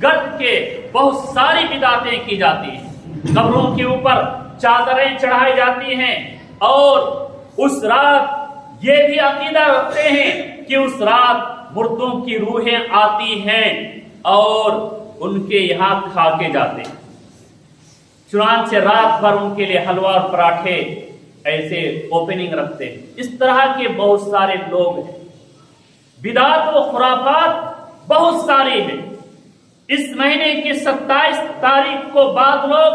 گرد کے بہت ساری بدعتیں کی جاتی ہیں۔ قبروں کے اوپر چادریں چڑھائی جاتی ہیں، اور اس رات یہ بھی عقیدہ رکھتے ہیں کہ اس رات مردوں کی روحیں آتی ہیں اور ان کے یہاں کھا کے جاتے ہیں۔ چنانچہ رات بھر ان کے لیے حلوہ اور پراٹھے ایسے اوپننگ رکھتے ہیں۔ اس طرح کے بہت سارے لوگ ہیں۔ بدعات و خرافات بہت ساری ہیں۔ اس مہینے کی 27 تاریخ کو بعض لوگ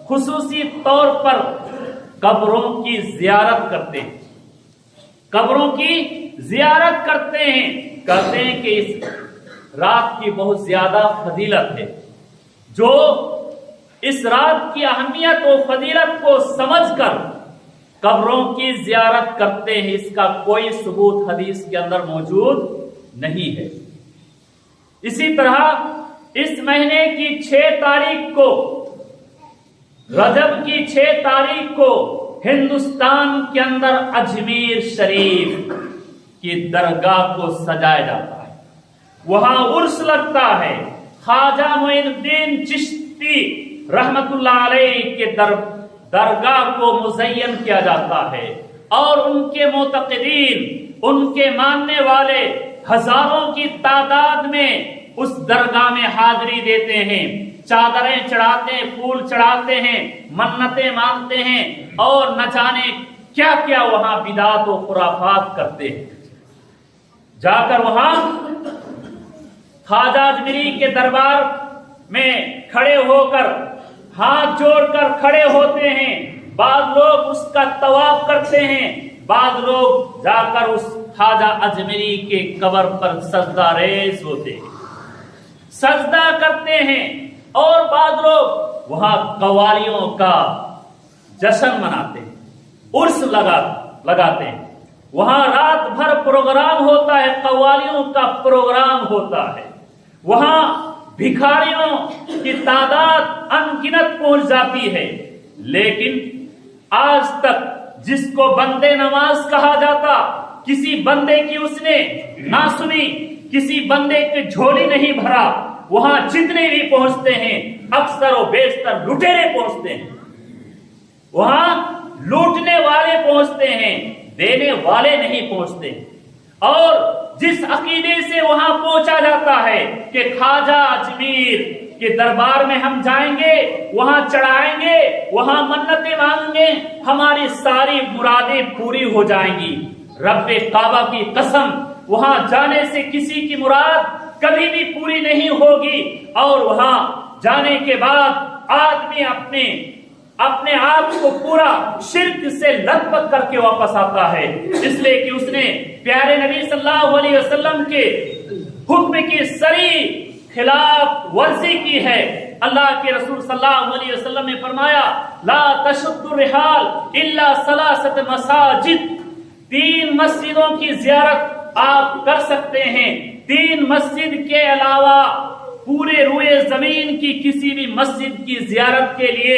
خصوصی طور پر قبروں کی زیارت کرتے ہیں، قبروں کی زیارت کرتے ہیں، کہتے ہیں کہ اس رات کی بہت زیادہ فضیلت ہے۔ جو اس رات کی اہمیت و فضیلت کو سمجھ کر قبروں کی زیارت کرتے ہیں، اس کا کوئی ثبوت حدیث کے اندر موجود نہیں ہے۔ اسی طرح اس مہینے کی 6 تاریخ کو، رجب کی 6 تاریخ کو ہندوستان کے اندر اجمیر شریف کی درگاہ کو سجایا جاتا ہے۔ وہاں عرس لگتا ہے۔ خواجہ معین الدین چشتی رحمت اللہ علیہ کے درگاہ کو مزین کیا جاتا ہے، اور ان کے معتقدین، ان کے ماننے والے ہزاروں کی تعداد میں اس درگاہ میں حاضری دیتے ہیں، چادریں چڑھاتے ہیں، پھول چڑھاتے ہیں، منتیں مانگتے ہیں، اور نہ جانے کیا کیا وہاں بدعات و خرافات کرتے ہیں۔ جا کر وہاں خواجہ اجمیری کے دربار میں کھڑے ہو کر ہاتھ جوڑ کر کھڑے ہوتے ہیں۔ بعض لوگ اس کا طواف کرتے ہیں، بعض لوگ جا کر اس خواجہ اجمیری کے قبر پر سجدہ ریز ہوتے ہیں، سجدہ کرتے ہیں، اور بعض لوگ وہاں قوالیوں کا جشن مناتے ہیں، عرس لگاتے ہیں۔ وہاں رات بھر پروگرام ہوتا ہے، قوالیوں کا پروگرام ہوتا ہے۔ وہاں بھکاریوں کی تعداد ان گنت پہنچ جاتی ہے، لیکن آج تک جس کو بندے نماز کہا جاتا، کسی بندے کی اس نے نہ سنی، کسی بندے کی جھولی نہیں بھرا۔ وہاں جتنے بھی پہنچتے ہیں اکثر و بیشتر لٹیرے پہنچتے ہیں، وہاں لوٹنے والے پہنچتے ہیں، دینے والے نہیں پہنچتے۔ اور جس عقیدے سے وہاں پہنچا جاتا ہے کہ خواجہ اجمیر کے دربار میں ہم جائیں گے، وہاں چڑھائیں گے، وہاں منتیں مانگیں گے، ہماری ساری مرادیں پوری ہو جائیں گی، رب کعبہ کی قسم وہاں جانے سے کسی کی مراد کبھی بھی پوری نہیں ہوگی، اور وہاں جانے کے بعد آدمی اپنے آپ کو پورا شرک سے لت پت کر کے واپس آتا ہے، اس لیے کہ اس نے پیارے نبی صلی اللہ علیہ وسلم کے حکم کی صریح خلاف ورزی کی ہے۔ اللہ کے رسول صلی اللہ علیہ وسلم نے فرمایا، لا تشد الرحال الا ثلاثۃ مساجد، 3 مسجدوں کی زیارت آپ کر سکتے ہیں، 3 مسجد کے علاوہ پورے روئے زمین کی کسی بھی مسجد کی زیارت کے لیے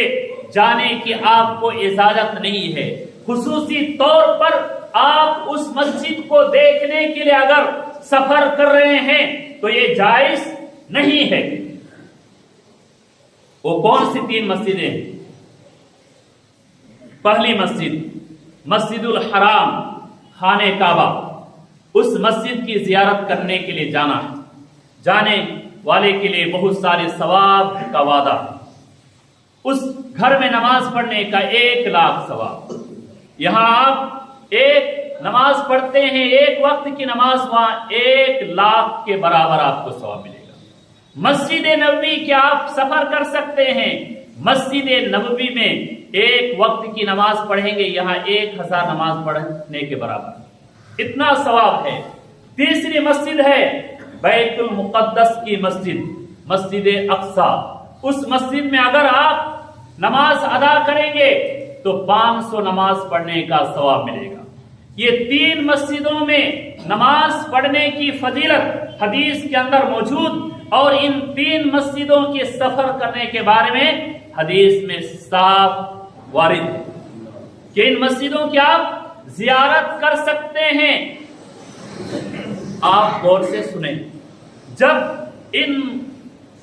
جانے کی آپ کو اجازت نہیں ہے۔ خصوصی طور پر آپ اس مسجد کو دیکھنے کے لیے اگر سفر کر رہے ہیں تو یہ جائز نہیں ہے۔ وہ کون سی 3 مسجدیں ہیں؟ پہلی مسجد مسجد الحرام، خانہ کعبہ، اس مسجد کی زیارت کرنے کے لیے جانا ہے۔ جانے والے کے لیے بہت سارے ثواب کا وعدہ ہے۔ اس گھر میں نماز پڑھنے کا 1 لاکھ ثواب۔ یہاں آپ ایک نماز پڑھتے ہیں، ایک وقت کی نماز، وہاں 1 لاکھ کے برابر آپ کو ثواب ملے گا۔ مسجد نبوی کے آپ سفر کر سکتے ہیں، مسجد نبوی میں 1 وقت کی نماز پڑھیں گے، یہاں 1000 نماز پڑھنے کے برابر، اتنا ثواب ہے۔ تیسری مسجد ہے بیت المقدس کی مسجد، مسجد اقصی۔ اس مسجد میں اگر آپ نماز ادا کریں گے تو 500 نماز پڑھنے کا ثواب ملے گا۔ یہ 3 مسجدوں میں نماز پڑھنے کی فضیلت حدیث کے اندر موجود، اور ان 3 مسجدوں کے سفر کرنے کے بارے میں حدیث میں صاف وارد ہے کہ ان مسجدوں کی آپ زیارت کر سکتے ہیں۔ آپ غور سے سنیں، جب ان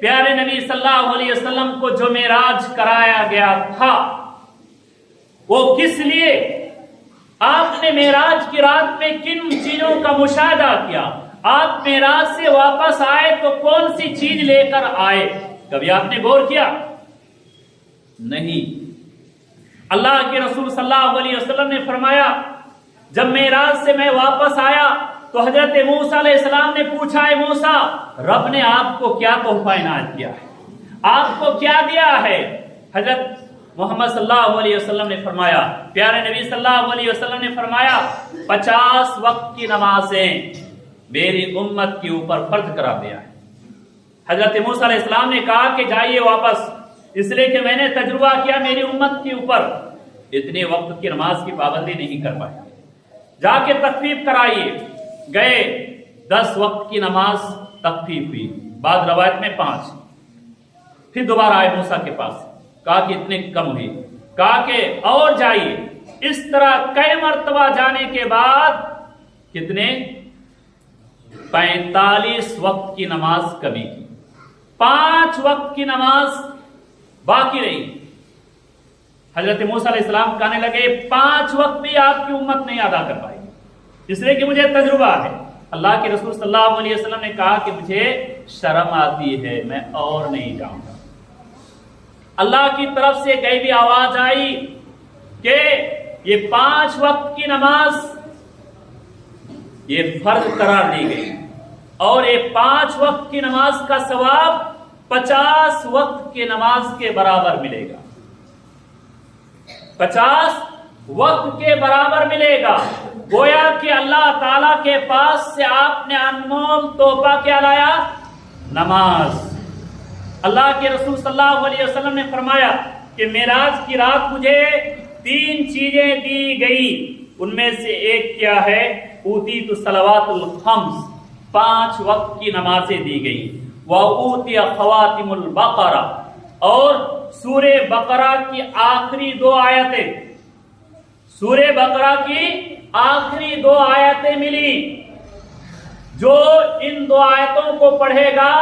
پیارے نبی صلی اللہ علیہ وسلم کو جو معراج کرایا گیا تھا وہ کس لیے؟ آپ نے معراج کی رات میں کن چیزوں کا مشاہدہ کیا؟ آپ معراج سے واپس آئے تو کون سی چیز لے کر آئے؟ کبھی آپ نے غور کیا؟ نہیں۔ اللہ کے رسول صلی اللہ علیہ وسلم نے فرمایا جب معراج سے میں واپس آیا تو حضرت موسیٰ علیہ السلام نے پوچھا، اے موسیٰ، رب نے آپ کو کیا تحفہ عنایت کیا ہے؟ آپ کو کیا دیا ہے؟ حضرت محمد صلی اللہ علیہ وسلم نے فرمایا، پیارے نبی صلی اللہ علیہ وسلم نے فرمایا 50 وقت کی نمازیں میری امت کے اوپر فرض کرا دیا ہے۔ حضرت موسیٰ علیہ السلام نے کہا کہ جائیے واپس، اس لیے کہ میں نے تجربہ کیا میری امت کے اوپر اتنے وقت کی نماز کی پابندی نہیں کر پائے، جا کے تخفیف کرائیے۔ گئے 10 وقت کی نماز تخفیف ہوئی، بعض روایت میں 5۔ پھر دوبارہ آئے موسیٰ کے پاس، کہا کہ اتنے کم ہوئی، کہا کہ اور جائیے۔ اس طرح کئی مرتبہ جانے کے بعد کتنے 45 وقت کی نماز کمی کی، 5 وقت کی نماز باقی رہی۔ حضرت موسیٰ علیہ السلام کہنے لگے 5 وقت بھی آپ کی امت نہیں ادا کر پائے گی، اس لیے کہ مجھے تجربہ ہے۔ اللہ کے رسول صلی اللہ علیہ وسلم نے کہا کہ مجھے شرم آتی ہے، میں اور نہیں جاؤں گا۔ اللہ کی طرف سے غیبی آواز آئی کہ یہ 5 وقت کی نماز یہ فرض قرار دی گئی، اور یہ 5 وقت کی نماز کا ثواب 50 وقت کی نماز کے برابر ملے گا، 50 وقت کے برابر ملے گا۔ گویا کہ اللہ تعالی کے پاس سے آپ نے انمول تحفہ کیا لایا؟ نماز۔ اللہ کے رسول صلی اللہ علیہ وسلم نے فرمایا کہ معراج کی رات مجھے 3 چیزیں دی گئی، ان میں سے ایک کیا ہے؟ اوتیت الصلوات الخمس، 5 وقت کی نمازیں دی گئی، وَأُوتِيَ خَوَاتِمُ الْبَقَرَةِ، اور سورہ بقرہ کی آخری 2 آیتیں، سورہ بقرہ کی آخری 2 آیتیں ملی۔ جو ان 2 آیتوں کو پڑھے گا،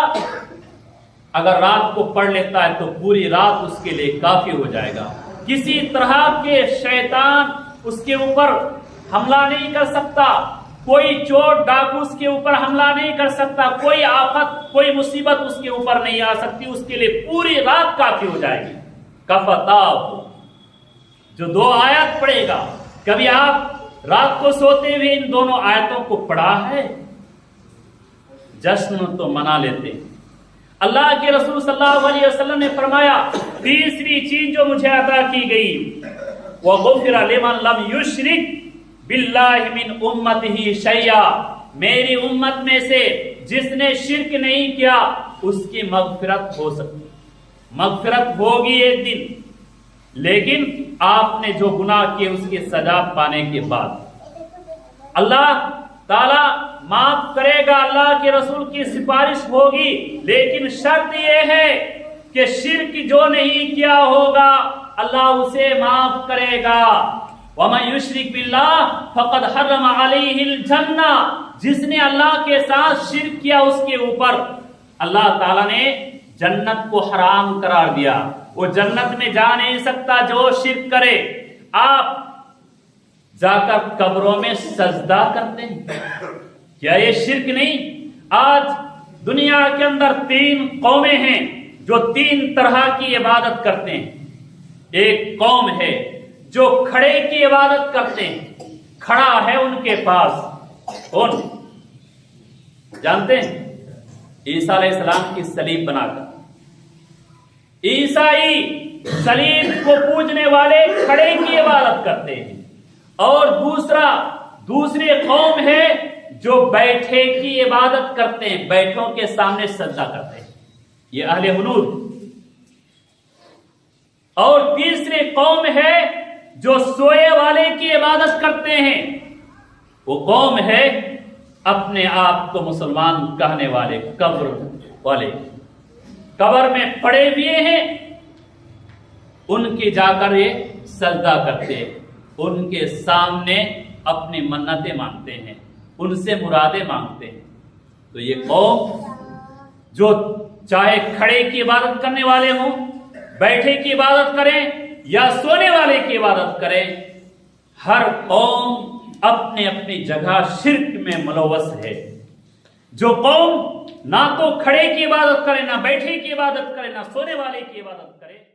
اگر رات کو پڑھ لیتا ہے تو پوری رات اس کے لیے کافی ہو جائے گا، کسی طرح کے شیطان اس کے اوپر حملہ نہیں کر سکتا، کوئی چوٹ ڈاکو اس کے اوپر حملہ نہیں کر سکتا، کوئی آفت کوئی مصیبت اس کے اوپر نہیں آ سکتی، اس کے لیے پوری رات کافی ہو جائے گی۔ کفتاب، جو 2 آیت پڑھے گا، کبھی آپ رات کو سوتے ہوئے ان دونوں آیتوں کو پڑھا ہے؟ جشن تو منا لیتے۔ اللہ کے رسول صلی اللہ علیہ وسلم نے فرمایا تیسری چیز جو مجھے عطا کی گئی، وَغُفِرَ لِمَن لَمْ يُشْرِكْ بِاللَّهِ مِنْ أُمَّتِهِ شَيْئًا، میری امت میں سے جس نے شرک نہیں کیا اس کی مغفرت ہو سکتی، مغفرت ہوگی ایک دن، لیکن آپ نے جو گناہ کیے اس کی سزا پانے کے بعد اللہ تعالی معاف کرے گا، اللہ کے رسول کی سفارش ہوگی، لیکن شرط یہ ہے کہ شرک جو نہیں کیا ہوگا اللہ اسے معاف کرے گا۔ وَمَن يُشْرِكْ بِاللَّهِ فَقَدْ حَرَّمَ عَلَيْهِ الْجَنَّةَ، جس نے اللہ کے ساتھ شرک کیا اس کے اوپر اللہ تعالیٰ نے جنت کو حرام قرار دیا، وہ جنت میں جا نہیں سکتا جو شرک کرے۔ آپ جا کر قبروں میں سجدہ کرتے ہیں، کیا یہ شرک نہیں؟ آج دنیا کے اندر 3 قومیں ہیں جو 3 طرح کی عبادت کرتے ہیں۔ ایک قوم ہے جو کھڑے کی عبادت کرتے ہیں، کھڑا ہے ان کے پاس، کون جانتے ہیں؟ عیسیٰ علیہ السلام کی صلیب بنا کر عیسائی صلیب کو پوجنے والے کھڑے کی عبادت کرتے ہیں۔ اور دوسری قوم ہے جو بیٹھے کی عبادت کرتے ہیں، بیٹھوں کے سامنے سجدہ کرتے ہیں، یہ اہل حنود۔ اور تیسری قوم ہے جو سوئے والے کی عبادت کرتے ہیں، وہ قوم ہے اپنے آپ کو مسلمان کہنے والے، قبر والے، قبر میں پڑے ہوئے ہیں، ان کی جا کر یہ سجدہ کرتے ہیں، ان کے سامنے اپنی منتیں مانگتے ہیں، ان سے مرادیں مانگتے ہیں۔ تو یہ قوم جو چاہے کھڑے کی عبادت کرنے والے ہوں، بیٹھے کی عبادت کریں یا سونے والے کی عبادت کریں، ہر قوم اپنے اپنی جگہ شرک میں ملوث ہے۔ جو قوم نہ تو کھڑے کی عبادت کرے، نہ بیٹھے کی عبادت کرے، نہ سونے والے کی عبادت کرے،